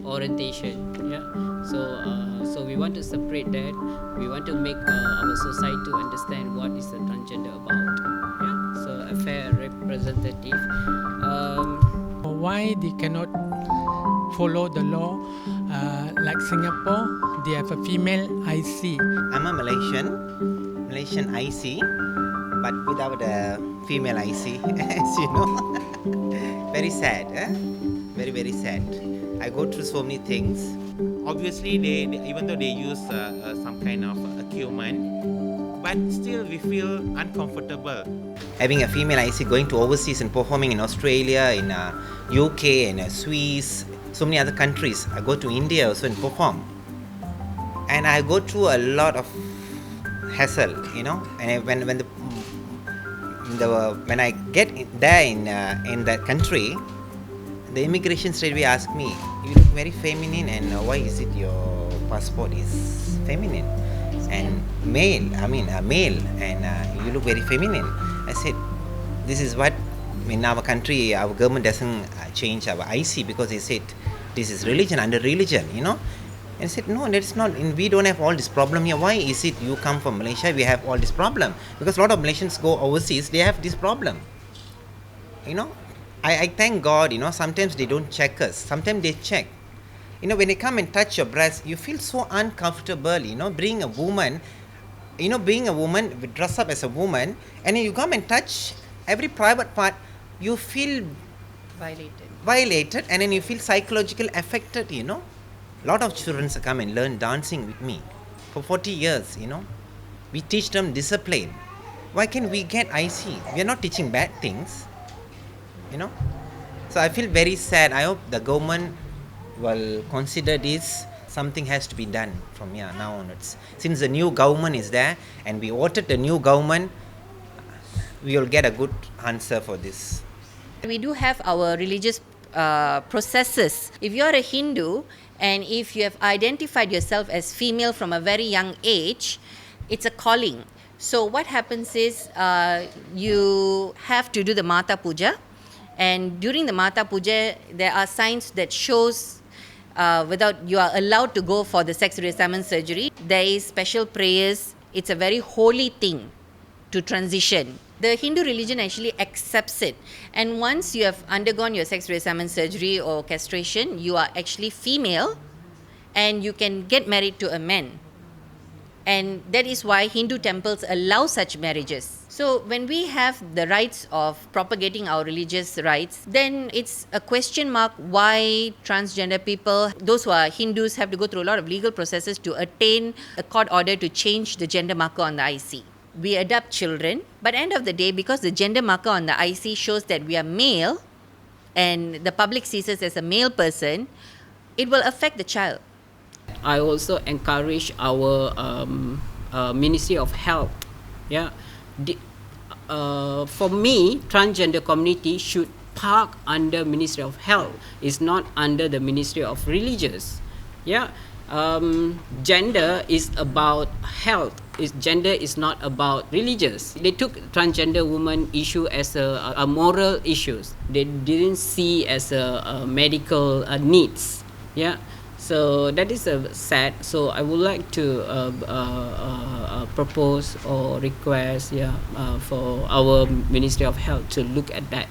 orientation. Yeah, so we want to separate that. We want to make our society to understand what is the transgender about. Yeah, so a fair representative. Why they cannot follow the law? Like Singapore, they have a female IC. I'm a Malaysian IC, but without a female IC, as you know. Very sad, very, very sad. I go through so many things. Obviously, they even though they use some kind of equipment, but still we feel uncomfortable. Having a female IC going to overseas and performing in Australia, in UK, and Swiss, so many other countries. I go to India also and perform. And I go through a lot of hassle, and when I get there in that country, the immigration straight away ask me, you look very feminine, and why is it your passport is feminine and male, and you look very feminine. I said, this is what in our country, our government doesn't change our IC because they said this is religion under religion, And I said, no, that's not, we don't have all this problem here. Why is it you come from Malaysia, we have all this problem? Because a lot of Malaysians go overseas, they have this problem. I thank God, sometimes they don't check us. Sometimes they check. When they come and touch your breast, you feel so uncomfortable, being a woman, dress up as a woman, and then you come and touch every private part, you feel violated, and then you feel psychologically affected, A lot of children come and learn dancing with me for 40 years, We teach them discipline. Why can't we get IC? We are not teaching bad things, So I feel very sad. I hope the government will consider this. Something has to be done from here now onwards. Since the new government is there and we voted the new government, we will get a good answer for this. We do have our religious processes. If you're a Hindu and if you have identified yourself as female from a very young age, it's a calling. So what happens is you have to do the Mata Puja, and during the Mata Puja there are signs that shows without you are allowed to go for the sex reassignment surgery. There is special prayers. It's a very holy thing to transition. The Hindu religion actually accepts it, and once you have undergone your sex reassignment surgery or castration, you are actually female and you can get married to a man. And that is why Hindu temples allow such marriages. So when we have the rights of propagating our religious rights, then it's a question mark why transgender people, those who are Hindus, have to go through a lot of legal processes to attain a court order to change the gender marker on the IC. We adopt children, but end of the day, because the gender marker on the IC shows that we are male and the public sees us as a male person, it will affect the child. I also encourage our Ministry of Health. Yeah, for me, transgender community should park under Ministry of Health. It's not under the Ministry of Religious. Yeah, gender is about health. Gender is not about religious. They took transgender woman issue as a moral issues. They didn't see as a medical needs. Yeah. So that is sad. So I would like to propose or request for our Ministry of Health to look at that.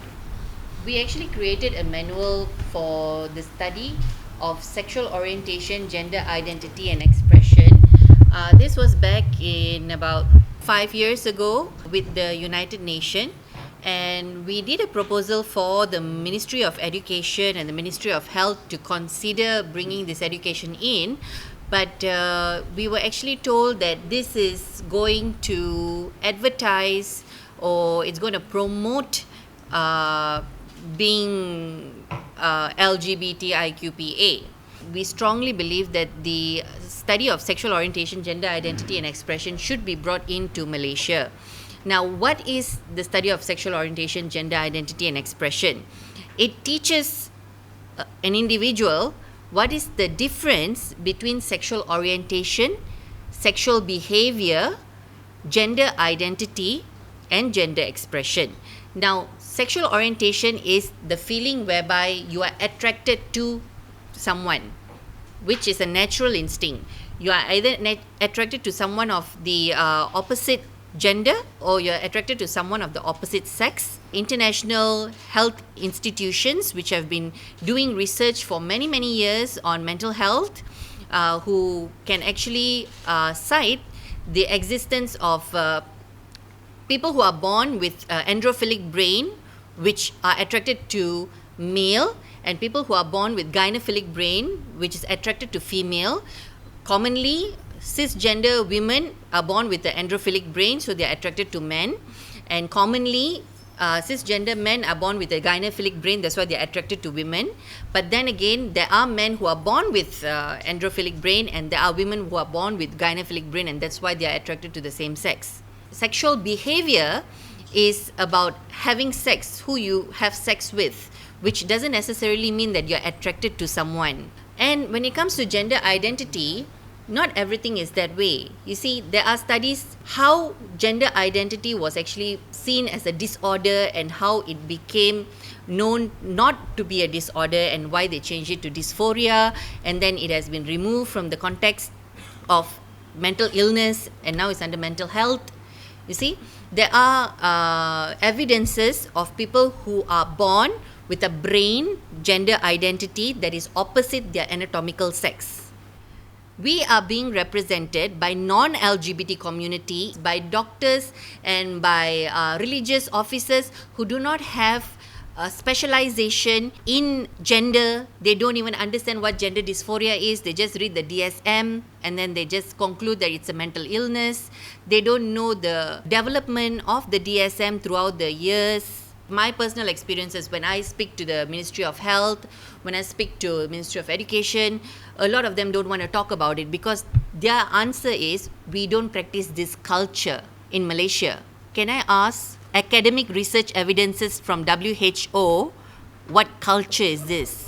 We actually created a manual for the study of sexual orientation, gender identity and expression. This was back in about 5 years ago with the United Nations. And we did a proposal for the Ministry of Education and the Ministry of Health to consider bringing this education in, but we were actually told that this is going to advertise or it's going to promote being LGBTIQPA. We strongly believe that the study of sexual orientation, gender identity and expression should be brought into Malaysia. Now, what is the study of sexual orientation, gender identity and expression? It teaches an individual what is the difference between sexual orientation, sexual behavior, gender identity and gender expression. Now, sexual orientation is the feeling whereby you are attracted to someone, which is a natural instinct. You are either attracted to someone of the opposite gender, or you're attracted to someone of the opposite sex. International health institutions, which have been doing research for many, many years on mental health, who can actually cite the existence of people who are born with androphilic brain, which are attracted to male, and people who are born with gynophilic brain, which is attracted to female. Commonly, cisgender women are born with the androphilic brain, so they are attracted to men. And commonly, cisgender men are born with a gynophilic brain, that's why they are attracted to women. But then again, there are men who are born with androphilic brain, and there are women who are born with gynophilic brain, and that's why they are attracted to the same sex. Sexual behavior is about having sex, who you have sex with, which doesn't necessarily mean that you're attracted to someone. And when it comes to gender identity, not everything is that way. You see, there are studies how gender identity was actually seen as a disorder and how it became known not to be a disorder and why they changed it to dysphoria, and then it has been removed from the context of mental illness and now it's under mental health. You see, there are evidences of people who are born with a brain gender identity that is opposite their anatomical sex. We are being represented by non-LGBT community, by doctors and by religious officers who do not have a specialization in gender. They don't even understand what gender dysphoria is. They just read the DSM and then they just conclude that it's a mental illness. They don't know the development of the DSM throughout the years. My personal experiences, when I speak to the Ministry of Health, when I speak to Ministry of Education, a lot of them don't want to talk about it because their answer is, we don't practice this culture in Malaysia. Can I ask, academic research evidences from WHO, what culture is this?